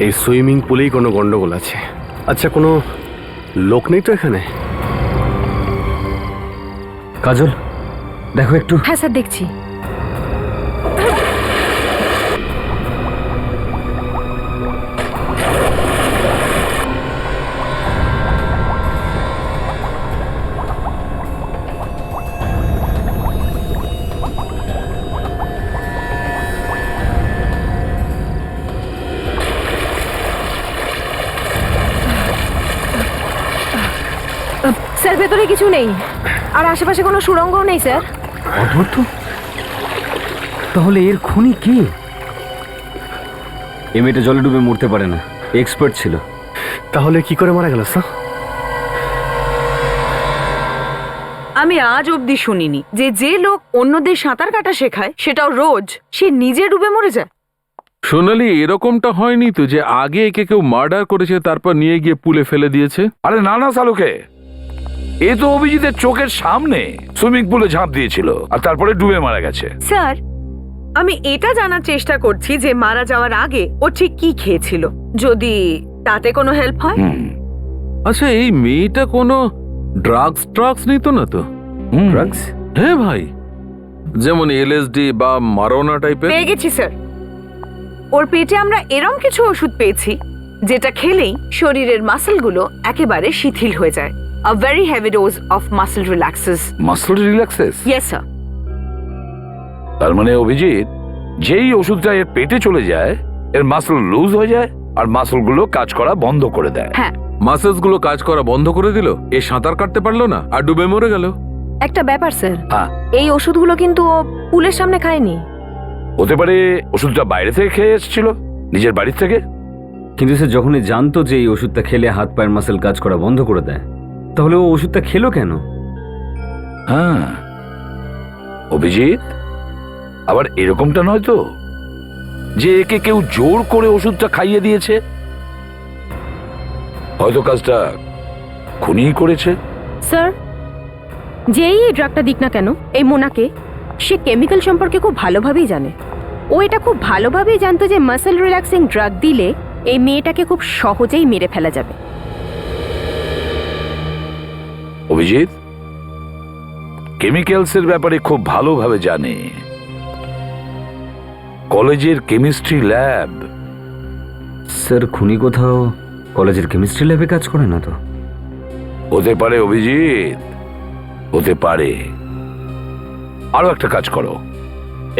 এই সুইমিং পুলেই কোনো গন্ডগোল আছে। আচ্ছা, কোনো লোক নেই তো এখানে? কাজল, দেখো একটু। হ্যাঁ স্যার, দেখছি। স্যার, ভেতরে কিছু নেই, আর আশেপাশে কোনো সুড়ঙ্গও নেই স্যার। অদ্ভুত। তাহলে এর খুনি কে? এই মেয়েটা জলে ডুবে মরতে পারে না, এক্সপার্ট ছিল। তাহলে কি করে মারা গেল স্যার? আমি আজ অবধি শুনিনি যে লোক অন্যদের সাঁতার কাটা শেখায় সেটাও রোজ সে নিজে ডুবে মরে যায়। সোনালি, এরকমটা হয়নি তো যে আগে একে কেউ মার্ডার করেছে তারপর নিয়ে গিয়ে পুলে ফেলে দিয়েছে? আরে না না সালুকে, এ তো অভিজিতের চোখের সামনে সুইমিং পুলে ঝাঁপ দিয়েছিল আর তারপরে ডুবে মারা গেছে। স্যার, আমি এটা জানার চেষ্টা করছি যে মারা যাওয়ার আগে ও ঠিক কি খেয়েছিল, যদি তাতে কোনো হেল্প হয়। আচ্ছা, এই মেয়েটা কোনো ড্রাগস নিত না তো? ড্রাগস? হ্যাঁ ভাই, যেমন এলএসডি বা মারোনা টাইপের। পেয়ে গেছি স্যার। ওর পেটে আমরা এরম কিছু ওষুধ পেয়েছি যেটা খেলেই শরীরের মাসলগুলো একেবারে শিথিল হয়ে যায়। A very heavy dose of muscle relaxers. Muscle relaxes? Yes sir. তার মানে অভিজিৎ, যেই ওষুধটা এর পেটে চলে যায় এর মাসল লুজ হয়ে যায় আর মাসলগুলো কাজ করা বন্ধ করে দেয়। হ্যাঁ, মাসেলস গুলো কাজ করা বন্ধ করে দিল, এ সাঁতার কাটতে পারলো না আর ডুবে মরে গেল। একটা ব্যাপার স্যার, হ্যাঁ, এই ওষুধগুলো কিন্তু ও পুলের সামনে খায়নি। হতে পারে ওষুধটা বাইরে থেকে খেয়ে এসেছিল, নিজের বাড়ির থেকে। কিন্তু সে যখনই জানতো যে এই ওষুধটা খেলে হাত পায়ের মাসেল কাজ করা বন্ধ করে দেয়, তাহলে ও ওষুধটা খেলো কেন? হ্যাঁ, অভিজিৎ, আবার এরকমটা নয় তো যে একে কেউ জোর করে ওষুধটা খাইয়ে দিয়েছে? হয়তো কাজটা খুনিই করেছে। স্যার, যেই এই ড্রাগটা দিক না কেন এই মোনাকে, সে কেমিক্যাল সম্পর্কে খুব ভালোভাবেই জানে। ও এটা খুব ভালোভাবেই জানতো যে মাসেল রিল্যাক্সিং ড্রাগ দিলে এই মেয়েটাকে খুব সহজেই মেরে ফেলা যাবে। অভিজিৎ কেমিক্যালসের ব্যাপারে খুব ভালোভাবে জানে। কলেজের কেমিস্ট্রি ল্যাব। স্যার, খুনি কোথাও কলেজের কেমিস্ট্রি ল্যাবে কাজ করে না তো? হতে পারে অভিজিৎ, হতে পারে। আরো একটা কাজ করো,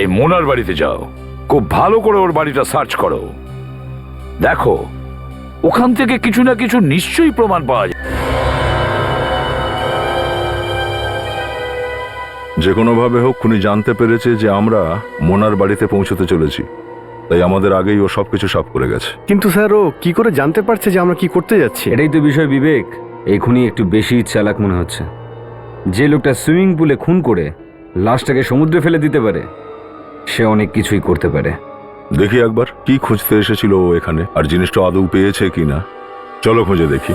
এই মোনার বাড়িতে যাও, খুব ভালো করে ওর বাড়িটা সার্চ করো। দেখো ওখান থেকে কিছু না কিছু নিশ্চয়ই প্রমাণ পাওয়া যায়। যে কোনোভাবে হোক খুনি জানতে পেরেছে যে আমরা মোনার বাড়িতে পৌঁছতে চলেছি, তাই আমাদের আগেই ও সবকিছু সাফ করে গেছে। কিন্তু স্যার, ও কি করে জানতে পারছে যে আমরা কি করতে যাচ্ছি? এটাই তো বিষয় বিবেক। এই খুনি একটু বেশি চালাক মনে হচ্ছে। যে লোকটা সুইমিং পুলে খুন করে লাশটাকে সমুদ্রে ফেলে দিতে পারে, সে অনেক কিছুই করতে পারে। দেখি একবার কি খুঁজতে এসেছিল ও এখানে, আর জিনিসটা আদৌ পেয়েছে কিনা। চলো খুঁজে দেখি।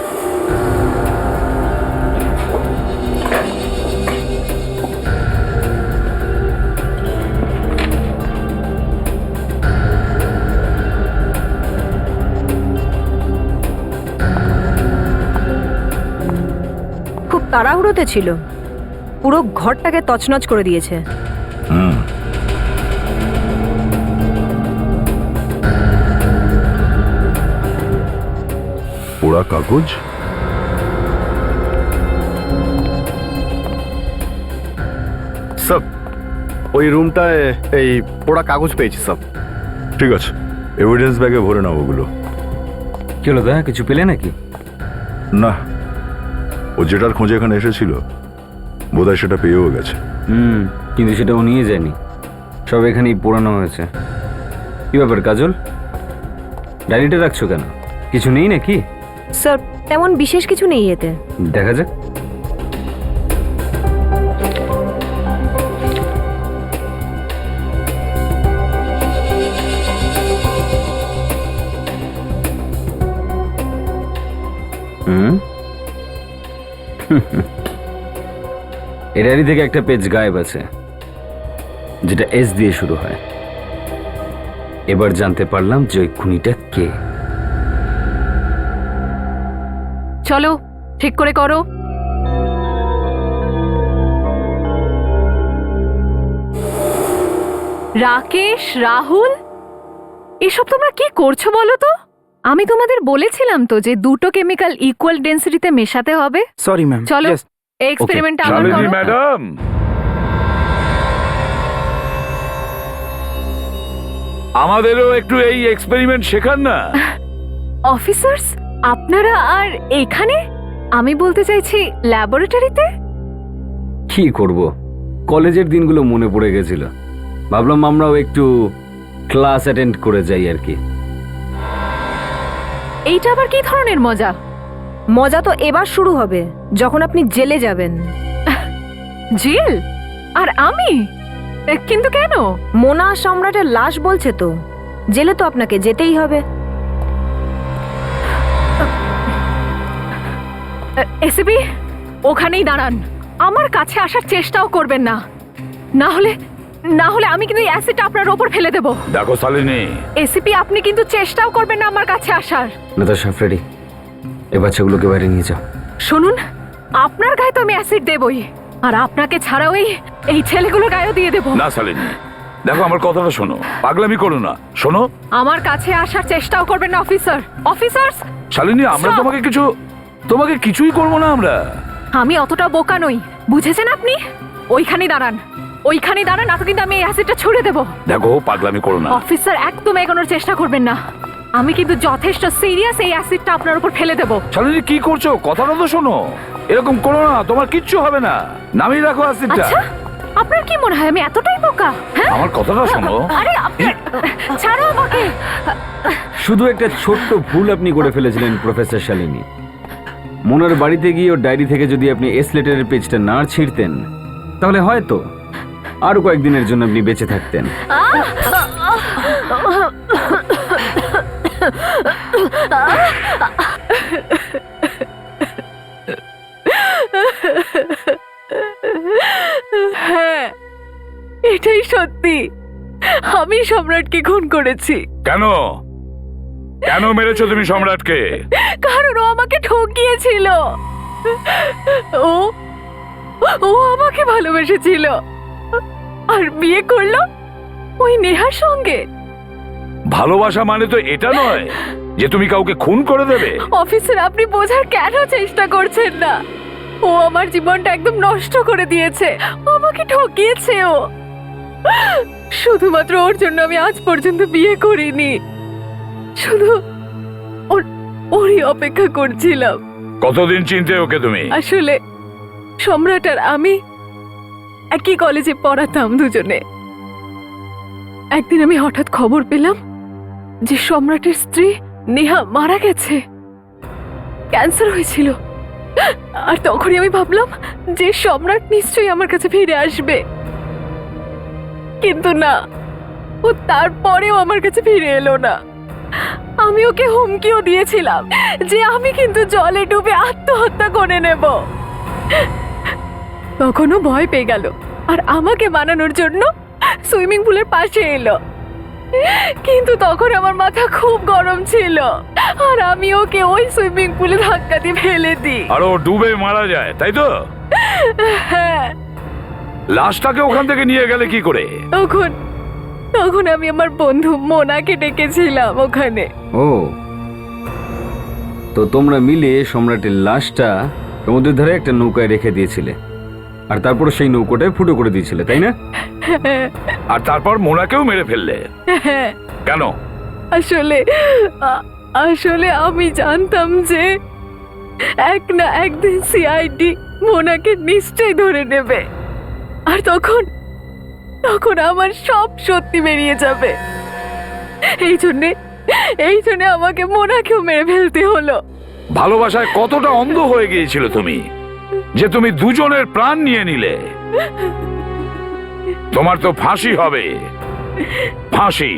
খুব তাড়াহুড়োতে ছিল, পুরো ঘরটাকে তছনছ করে দিয়েছে। হুম, পোড়া কাগজ। সব ওই রুমটায় এই পোড়া কাগজ পেয়েছি সব। ঠিক আছে, এভিডেন্স ব্যাগে ভরে নাও ওগুলো। কি হলো দা, কিছু পেলে নাকি? না, ও যেটার খোঁজে এখানে এসেছিল বোধহয় সেটা পেয়েও গেছে। কিন্তু সেটা ও নিয়ে যায়নি, সব এখানেই পোড়ানো হয়েছে। কি ব্যাপার কাজল, ডায়েরিটা রাখছো কেন? কিছু নেই নাকি? স্যার, তেমন বিশেষ কিছু নেই এতে। দেখা যাক। এর ডায়েরি থেকে একটা পেজ গায়েব আছে, যেটা এস দিয়ে শুরু হয়। এবার জানতে পারলাম যে ওই খুনিটা কে। চলো ঠিক করে করো। রাকেশ, রাহুল, এসব তোমরা কি করছো বলো তো? আমি তোমাদের বলেছিলাম তো যে দুটো কেমিক্যাল ইকুয়াল ডেন্সিটিতে মেশাতে হবে। Sorry ma'am. চলো এই এক্সপেরিমেন্টটা আবার করো। ম্যাডাম, আমাদেরও একটু এই এক্সপেরিমেন্ট শেখান না। অফিসার্স, আপনারা আর এখানে? আমি বলতে চাইছি ল্যাবরেটরিতে। কি করব, কলেজের দিনগুলো মনে পড়ে গেছিল, ভাবলাম আমরাও একটু ক্লাস অ্যাটেন্ড করে যাই আর কি। এইটা আবার কি ধরনের মজা? মজা তো এবার শুরু হবে, যখন আপনি জেলে যাবেন। জেল? আর আমি? কিন্তু কেন? মোনা সম্রাটের লাশ বলছে তো, জেলে তো আপনাকে যেতেই হবে। এসিপি, ওখানেই দাঁড়ান, আমার কাছে আসার চেষ্টাও করবেন না, না হলে আমি কিন্তু অ্যাসিডটা আপনার ওপর ফেলে দেব। দেখো শালিনী, এসিপি, আপনি কিন্তু চেষ্টাও করবেন না আমার কাছে আসার। নাতাশা, ফ্রেডি, এই বাচ্চাগুলোকে বাইরে নিয়ে যাও। শুনুন, আপনার গায়ে তো আমি অ্যাসিড দেবই, আর আপনাকে ছাড়াও এই ছেলেগুলোর গায়েও দিয়ে দেব। না শালিনী, দেখো আমার কথাটা শোনো, পাগলামি করো না, শোনো। আমার কাছে আসার চেষ্টাও করবেন না অফিসার। অফিসার্স, শালিনী, আমরা তোমাকে কিছুই করবো না আমরা। আমি অতটা বোকা নই, বুঝেছেন আপনি? ওইখানেই দাঁড়ান, না তো কিন্তু আমি এই অ্যাসিডটা ছুড়ে দেব। দেখো পাগলামি করো না। অফিসার, একদম এগোনোর চেষ্টা করবেন না, আমি কিন্তু যথেষ্ট সিরিয়াস। এই অ্যাসিডটা আপনার উপর ফেলে দেব। শালিনী, কি করছো? কথাটা তো শোনো, এরকম করো না, তোমার কিচ্ছু হবে না। নামিয়ে রাখো অ্যাসিডটা। আচ্ছা, আপনার কি মনে হয় আমি এতটাই বোকা? হ্যাঁ, আমার কথাটা শোনো। আরে ছাড়ো আমাকে। শুধু একটা ছোট্ট ভুল আপনি করে ফেলেছিলেন প্রফেসর শালিনী। মোনার বাড়িতে গিয়ে ওর ডায়েরি থেকে যদি আপনি এস লেটারের পেজটা না ছিঁড়তেন, তাহলে হয়তো আরো কয়েকদিনের জন্য আপনি বেঁচে থাকতেন। হ্যাঁ, এটাই সত্যি, আমি সম্রাটকে খুন করেছি। কেন কেন মেরেছো তুমি সম্রাটকে? কারণ ও আমাকে ঠকিয়েছিল। ও ও আমাকে ভালোবেসেছিল আর বিয়ে করলো ওই নেহার সঙ্গে। ভালোবাসা মানে তো এটা নয় যে তুমি কাউকে খুন করে দেবে। অফিসার, আপনি বোঝার কেন চেষ্টা করছেন না? ও আমার জীবনটা একদম নষ্ট করে দিয়েছে, আমাকে ঠকিয়েছে ও। শুধুমাত্র ওর জন্য আমি আজ পর্যন্ত বিয়ে করিনি, শুধু ওরই অপেক্ষা করছিলাম। কতদিন চিনতে ওকে তুমি? আসলে সম্রাট আর আমি একই কলেজে পড়াতাম দুজনে। একদিন আমি হঠাৎ খবর পেলাম যে সম্রাটের স্ত্রী নেহা মারা গেছে, ক্যান্সার হয়েছিল। আর তখনই আমি ভাবলাম যে সম্রাট নিশ্চয়ই আমার কাছে ফিরে আসবে, কিন্তু না, ও তারপরেও আমার কাছে ফিরে এলো না। আমি ওকে হুমকিও দিয়েছিলাম যে আমি কিন্তু জলে ডুবে আত্মহত্যা করে নেব। তখনও ভয় পেয়ে গেল আর আমাকে মানানোর জন্য সুইমিং পুলের পাশে এলো। কিন্তু তখন আমার মাথা খুব গরম ছিল আর আমি ওকে ওই সুইমিং পুলে ধাক্কা দিয়ে ফেলে দিই। আর ও ডুবে মারা যায়, তাই তো? হ্যাঁ। লাশটাকে ওখান থেকে নিয়ে গেলে কি করে? তখন আমি আমার বন্ধু মোনাকে ডেকেছিলাম ওখানে। ও, তো তোমরা মিলে সম্রাটের লাশটা সমুদ্রের ধারে একটা নৌকায় রেখে দিয়েছিলে আর তারপর সেই নৌকোটায় ফুটো করে দিয়েছিলে, তাই না? আর তারপর মোনাকেও মেরে ফেললে কেন? আসলে আমি জানতাম যে এক না একদিন সিআইডি মোনাকে নিশ্চয়ই ধরে নেবে আর তখন আমার সব সত্যি বেরিয়ে যাবে। এই জন্যে আমাকে মোনাকেও মেরে ফেলতে হলো। ভালোবাসায় কতটা অন্ধ হয়ে গিয়েছিল তুমি যে তুমি দুজনের প্রাণ নিয়ে নিলে? তোমার তো ফাঁসি হবে, ফাঁসি।